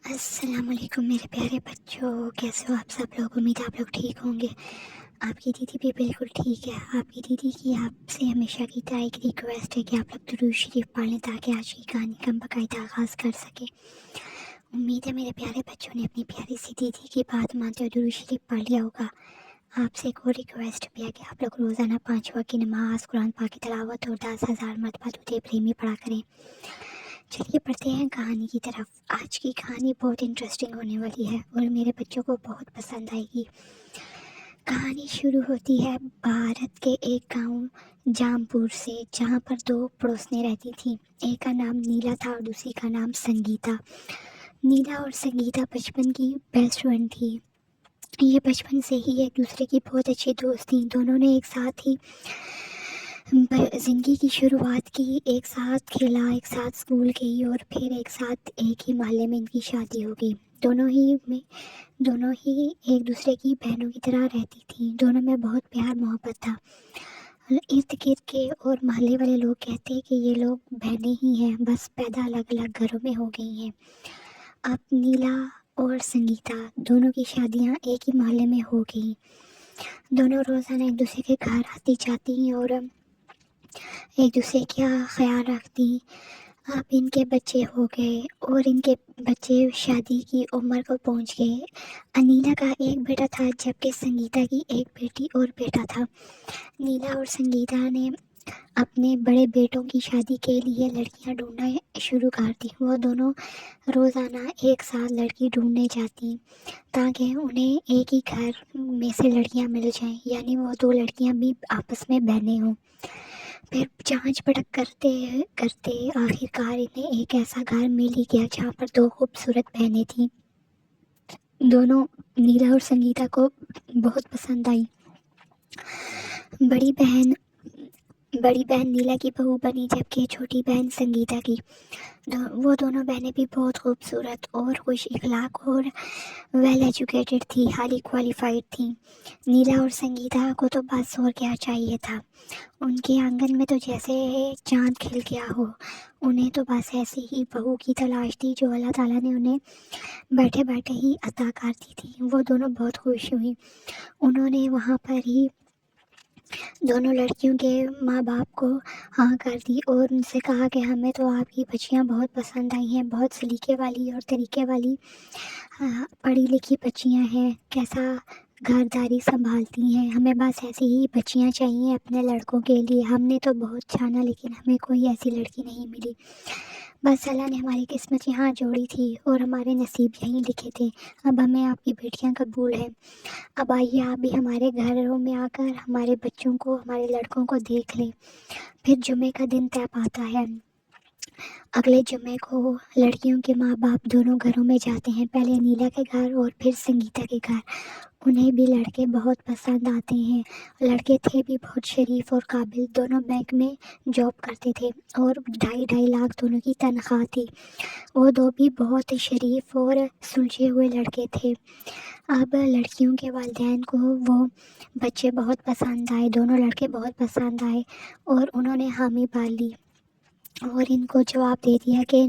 السلام علیکم میرے پیارے بچوں، کیسے ہو آپ سب لوگ؟ امید آپ لوگ ٹھیک ہوں گے۔ آپ کی دیدی بھی بالکل ٹھیک ہے۔ آپ کی دیدی کی آپ سے ہمیشہ کی طرح ایک ریکویسٹ ہے کہ آپ لوگ درود شریف پڑھ لیں تاکہ آج کی کہانی کا باقاعدہ آغاز کر سکیں۔ امید ہے میرے پیارے بچوں نے اپنی پیاری سی دیدی کی بات مانتے ہوئے درود شریف پڑھ لیا ہوگا۔ آپ سے ایک اور ریکویسٹ بھی ہے کہ آپ لوگ روزانہ 5 وقت کی نماز، قرآن پاک کی تلاوت اور 10,000 مرتبہ درود ابراہیمی پڑھا کریں۔ چلیے پڑھتے ہیں کہانی کی طرف۔ آج کی کہانی بہت انٹرسٹنگ ہونے والی ہے اور میرے بچوں کو بہت پسند آئے گی۔ کہانی شروع ہوتی ہے بھارت کے ایک گاؤں جام پور سے، جہاں پر 2 پڑوسنیں رہتی تھیں۔ ایک کا نام نیلا تھا اور دوسری کا نام سنگیتا۔ نیلا اور سنگیتا بچپن کی بیسٹ فرینڈ تھی۔ یہ بچپن سے ہی ایک دوسرے کی بہت اچھی دوست تھیں۔ دونوں نے ایک ساتھ ہی زندگی کی شروعات کی، ایک ساتھ کھیلا، ایک ساتھ اسکول گئی اور پھر ایک ساتھ ایک ہی محلے میں ان کی شادی ہو گئی۔ دونوں ہی ایک دوسرے کی بہنوں کی طرح رہتی تھیں۔ دونوں میں بہت پیار محبت تھا۔ ارد گرد کے اور محلے والے لوگ کہتے ہیں کہ یہ لوگ بہنیں ہی ہیں، بس پیدا الگ الگ گھروں میں ہو گئی ہیں۔ اب نیلا اور سنگیتا دونوں کی شادیاں ایک ہی محلے میں ہو گئی۔ دونوں روزانہ ایک دوسرے کے گھر آتی جاتی ہیں اور ایک دوسرے کا خیال رکھتی۔ اب ان کے بچے ہو گئے اور ان کے بچے شادی کی عمر کو پہنچ گئے۔ انیلا کا ایک بیٹا تھا جبکہ سنگیتا کی ایک بیٹی اور بیٹا تھا۔ نیلا اور سنگیتا نے اپنے بڑے بیٹوں کی شادی کے لیے لڑکیاں ڈھونڈنا شروع کر دی۔ وہ دونوں روزانہ ایک ساتھ لڑکی ڈھونڈنے جاتی تاکہ انہیں ایک ہی گھر میں سے لڑکیاں مل جائیں، یعنی وہ 2 لڑکیاں بھی آپس میں بہنیں ہوں۔ پھر جانچ پڑک کرتے کرتے آخر کار انہیں ایک ایسا گھر مل ہی گیا جہاں پر 2 خوبصورت بہنیں تھیں۔ دونوں نیلا اور سنگیتا کو بہت پسند آئی۔ بڑی بہن نیلا کی بہو بنی جبکہ چھوٹی بہن سنگیتا کی۔ وہ دونوں بہنیں بھی بہت خوبصورت اور خوش اخلاق اور ویل ایجوکیٹڈ تھی، ہائی کوالیفائڈ تھیں۔ نیلا اور سنگیتا کو تو بس اور کیا چاہیے تھا، ان کے آنگن میں تو جیسے چاند کھل گیا ہو۔ انہیں تو بس ایسی ہی بہو کی تلاش تھی جو اللہ تعالیٰ نے انہیں بیٹھے بیٹھے ہی عطا کر دی تھی۔ وہ دونوں بہت خوش ہوئی۔ انہوں نے وہاں پر ہی دونوں لڑکیوں کے ماں باپ کو ہاں کر دی اور ان سے کہا کہ ہمیں تو آپ کی بچیاں بہت پسند آئی ہیں، بہت سلیقے والی اور طریقے والی پڑھی لکھی بچیاں ہیں، کیسا گھرداری سنبھالتی ہیں، ہمیں بس ایسی ہی بچیاں چاہیے اپنے لڑکوں کے لیے۔ ہم نے تو بہت جانا لیکن ہمیں کوئی ایسی لڑکی نہیں ملی، بس اللہ نے ہماری قسمت یہاں جوڑی تھی اور ہمارے نصیب یہیں لکھے تھے۔ اب ہمیں آپ کی بیٹیاں قبول ہیں، اب آئیے آپ بھی ہمارے گھروں میں آ کر ہمارے بچوں کو، ہمارے لڑکوں کو دیکھ لیں۔ پھر جمعے کا دن طے پاتا ہے۔ اگلے جمعے کو لڑکیوں کے ماں باپ دونوں گھروں میں جاتے ہیں، پہلے نیلا کے گھر اور پھر سنگیتا کے گھر۔ انہیں بھی لڑکے بہت پسند آتے ہیں۔ لڑکے تھے بھی بہت شریف اور قابل، دونوں بینک میں جاب کرتے تھے اور 2.5 لاکھ دونوں کی تنخواہ تھی۔ وہ 2 بھی بہت شریف اور سلجھے ہوئے لڑکے تھے۔ اب لڑکیوں کے والدین کو وہ بچے بہت پسند آئے، دونوں لڑکے بہت پسند آئے اور انہوں نے حامی بھر لی اور ان کو جواب دے دیا کہ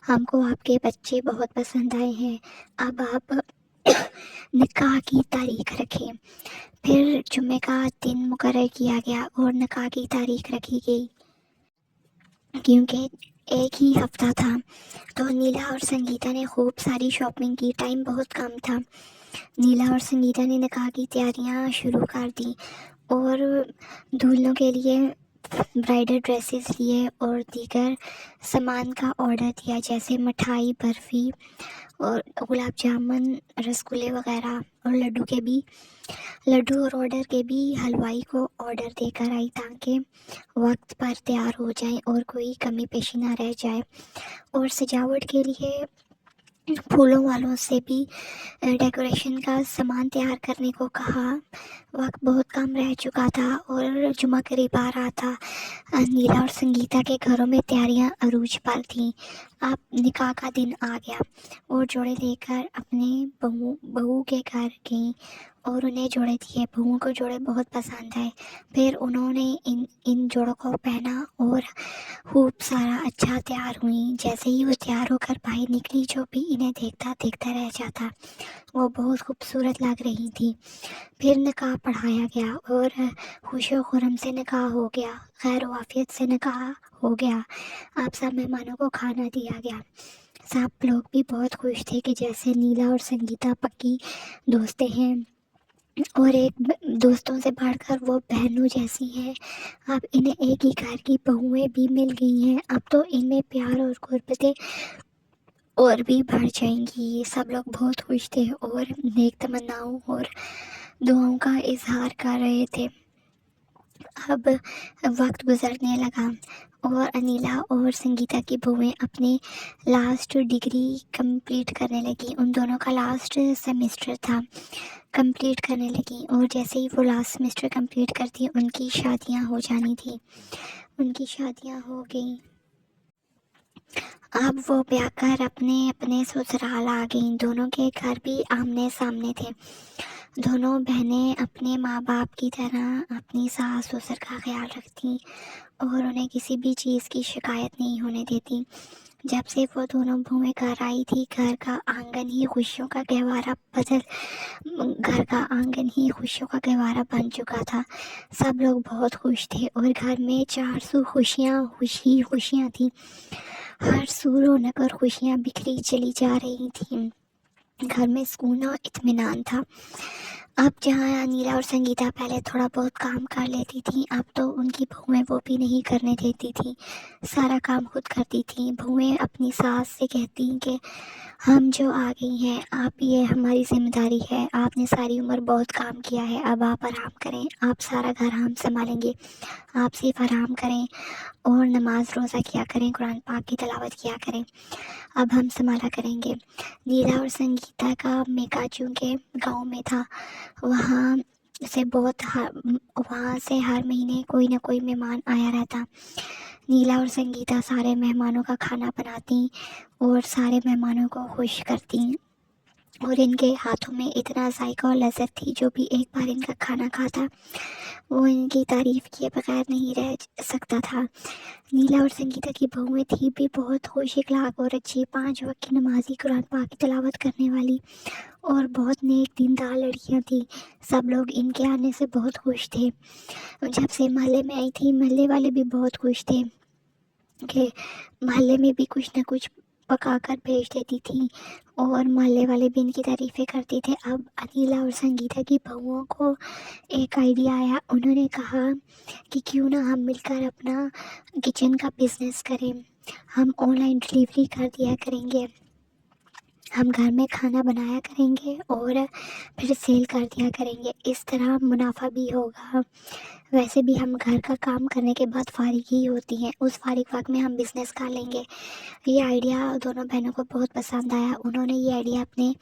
ہم کو آپ کے بچے بہت پسند آئے ہیں، اب آپ نکاح کی تاریخ رکھیں۔ پھر جمعے کا دن مقرر کیا گیا اور نکاح کی تاریخ رکھی گئی۔ کیونکہ ایک ہی ہفتہ تھا تو نیلا اور سنگیتا نے خوب ساری شاپنگ کی، ٹائم بہت کم تھا۔ نیلا اور سنگیتا نے نکاح کی تیاریاں شروع کر دی اور دولہوں کے لیے برائڈل ڈریسز لیے اور دیگر سامان کا آرڈر دیا، جیسے مٹھائی، برفی اور گلاب جامن، رسگلے وغیرہ، اور لڈو اور آرڈر کے بھی حلوائی کو آرڈر دے کر آئی تاکہ وقت پر تیار ہو جائیں اور کوئی کمی پیشی نہ رہ جائے۔ اور سجاوٹ کے لیے پھولوں والوں سے بھی ڈیکوریشن کا سامان تیار کرنے کو کہا۔ وقت بہت کم رہ چکا تھا اور جمعہ قریب آ رہا تھا۔ نیلا اور سنگیتا کے گھروں میں تیاریاں عروج پر تھیں۔ اب نکاح کا دن آ گیا اور جوڑے لے کر اپنے بہو کے گھر گئیں اور انہیں جوڑے دیے. بہوؤں کو جوڑے بہت پسند آئے. پھر انہوں نے ان جوڑوں کو پہنا اور خوب سارا اچھا تیار ہوئیں. جیسے ہی وہ تیار ہو کر باہر نکلی جو بھی انہیں دیکھتا دیکھتا رہ جاتا. وہ بہت خوبصورت لگ رہی تھی. پھر نکاح پڑھایا گیا اور خوش و خرم سے نکاح ہو گیا. خیر و عافیت سے نکاح ہو گیا. آپ سب مہمانوں کو کھانا دیا گیا. سب لوگ بھی بہت خوش تھے کہ جیسے نیلا اور سنگیتا پکی دوستیں ہیں اور ایک دوستوں سے بڑھ کر وہ بہنوں جیسی ہیں. اب انہیں ایک ہی گھر کی بہویں بھی مل گئی ہیں. اب تو ان میں پیار اور قربتیں اور بھی بڑھ جائیں گی. سب لوگ بہت خوش تھے اور نیک تمناؤں اور دعاؤں کا اظہار کر رہے تھے. اب وقت گزرنے لگا اور انیلا اور سنگیتا کی بہویں اپنی لاسٹ ڈگری کمپلیٹ کرنے لگی. ان دونوں کا لاسٹ سیمسٹر تھا, کمپلیٹ کرنے لگی. اور جیسے ہی وہ لاسٹ سیمسٹر کمپلیٹ کرتی ان کی شادیاں ہو جانی تھی. ان کی شادیاں ہو گئیں. اب وہ بیاہ کر اپنے اپنے سسرال آ گئیں. دونوں کے گھر بھی آمنے سامنے تھے. دونوں بہنیں اپنے ماں باپ کی طرح اپنی ساس سسر کا خیال رکھتی اور انہیں کسی بھی چیز کی شکایت نہیں ہونے دیتی. جب سے وہ دونوں بہویں گھر آئی تھی گھر کا آنگن ہی خوشیوں کا گہوارہ بن چکا تھا. سب لوگ بہت خوش تھے اور گھر میں 400 خوشیاں تھیں. ہر سو رونق اور خوشیاں بکھری چلی جا رہی تھیں. گھر میں سکون اور اطمینان تھا. اب جہاں نیلا اور سنگیتا پہلے تھوڑا بہت کام کر لیتی تھیں, اب تو ان کی بہویں وہ بھی نہیں کرنے دیتی تھیں. سارا کام خود کرتی تھیں. بہویں اپنی ساس سے کہتی کہ ہم جو آ گئی ہیں, آپ یہ ہماری ذمہ داری ہے. آپ نے ساری عمر بہت کام کیا ہے, اب آپ آرام کریں. آپ سارا گھر ہم سنبھالیں گے. آپ صرف آرام کریں اور نماز روزہ کیا کریں, قرآن پاک کی تلاوت کیا کریں. اب ہم سنبھالا کریں گے. نیلا اور سنگیتا کا میکا چونکہ گاؤں میں تھا, وہاں سے ہر مہینے کوئی نہ کوئی مہمان آیا رہتا. نیلا اور سنگیتا سارے مہمانوں کا کھانا بناتی اور سارے مہمانوں کو خوش کرتی. اور ان کے ہاتھوں میں اتنا ذائقہ اور لذت تھی, جو بھی ایک بار ان کا کھانا کھاتا وہ ان کی تعریف کیے بغیر نہیں رہ سکتا تھا. نیلا اور سنگیتا کی بہویں تھی بھی بہت خوش اخلاق اور اچھی, 5 وقت کی نمازی, قرآن پاک کی تلاوت کرنے والی اور بہت نیک دیندار لڑکیاں تھیں. سب لوگ ان کے آنے سے بہت خوش تھے. جب سے محلے میں آئی تھی محلے والے بھی بہت خوش تھے کہ محلے میں بھی کچھ نہ کچھ پکا کر بھیج دیتی تھی اور محلے والے بھی ان کی تعریفیں کرتے تھے. اب انیلا اور سنگیتا کی بہوؤں کو ایک آئیڈیا آیا. انہوں نے کہا کہ کیوں نہ ہم مل کر اپنا کچن کا بزنس کریں. ہم آن لائن ڈلیوری کر دیا کریں گے. ہم گھر میں کھانا بنایا کریں گے اور پھر سیل کر دیا کریں گے. اس طرح منافع بھی ہوگا. ویسے بھی ہم گھر کا کام کرنے کے بعد فارغ ہی ہوتی ہیں, اس فارغ وقت میں ہم بزنس کر لیں گے. یہ آئیڈیا دونوں بہنوں کو بہت پسند آیا. انہوں نے یہ آئیڈیا اپنے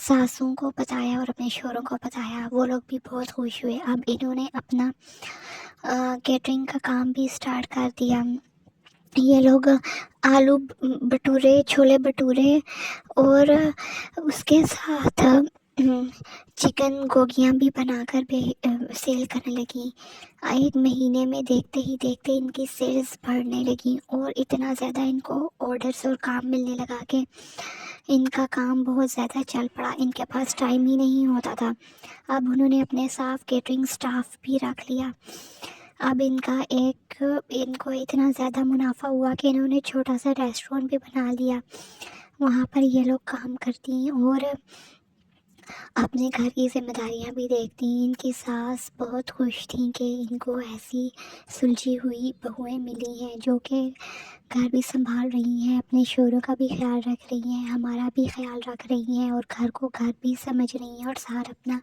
ساسوں کو بتایا اور اپنے شوہروں کو بتایا. وہ لوگ بھی بہت خوش ہوئے. اب انہوں نے اپنا کیٹرنگ کا کام بھی سٹارٹ کر دیا. یہ لوگ آلو بھٹورے, چھولے بھٹورے اور اس کے ساتھ چکن گوگیاں بھی بنا کر سیل کرنے لگیں. ایک مہینے میں دیکھتے ہی دیکھتے ان کی سیلز بڑھنے لگیں اور اتنا زیادہ ان کو آرڈرز اور کام ملنے لگا کہ ان کا کام بہت زیادہ چل پڑا. ان کے پاس ٹائم ہی نہیں ہوتا تھا. اب انہوں نے اپنے ساتھ کیٹرنگ سٹاف بھی رکھ لیا. اب ان کو اتنا زیادہ منافع ہوا کہ انہوں نے چھوٹا سا ریسٹورینٹ بھی بنا لیا. وہاں پر یہ لوگ کام کرتی اور اپنے گھر کی ذمہ داریاں بھی دیکھتی. ان کی ساس بہت خوش تھیں کہ ان کو ایسی سلجھی ہوئی بہویں ملی ہیں جو کہ گھر بھی سنبھال رہی ہیں, اپنے شوہروں کا بھی خیال رکھ رہی ہیں, ہمارا بھی خیال رکھ رہی ہیں اور گھر کو گھر بھی سمجھ رہی ہیں اور سارا اپنا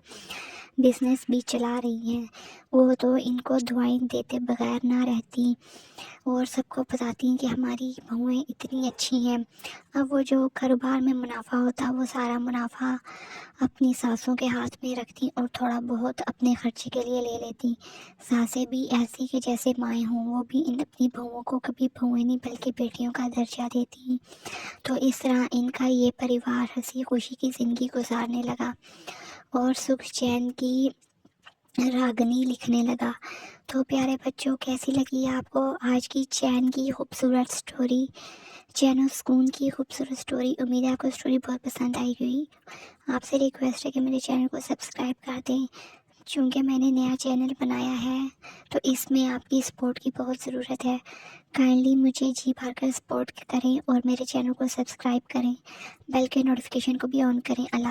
بزنس بھی چلا رہی ہیں. وہ تو ان کو دعائیں دیتے بغیر نہ رہتی اور سب کو بتاتی ہیں کہ ہماری بہویں اتنی اچھی ہیں. اب وہ جو کاروبار میں منافع ہوتا وہ سارا منافع اپنی ساسوں کے ہاتھ میں رکھتی اور تھوڑا بہت اپنے خرچے کے لیے لے لیتی. ساسیں بھی ایسی کہ جیسے مائیں ہوں, وہ بھی ان اپنی بہوؤں کو کبھی بہویں نہیں بلکہ بیٹیوں کا درجہ دیتی. تو اس طرح ان کا یہ پریوار ہنسی خوشی کی زندگی گزارنے لگا اور سکھ چین کی راگنی لکھنے لگا۔ تو پیارے بچوں، کیسی لگی آپ کو آج کی چین کی خوبصورت سٹوری، چین و سکون کی خوبصورت سٹوری؟ امید ہے آپ کو سٹوری بہت پسند آئی ہوئی۔ آپ سے ریکویسٹ ہے کہ میرے چینل کو سبسکرائب کر دیں، چونکہ میں نے نیا چینل بنایا ہے تو اس میں آپ کی سپورٹ کی بہت ضرورت ہے۔ کائنڈلی مجھے جی بھر کر سپورٹ کریں اور میرے چینل کو سبسکرائب کریں، بیل کے نوٹیفیکیشن کو بھی آن کریں۔ اللہ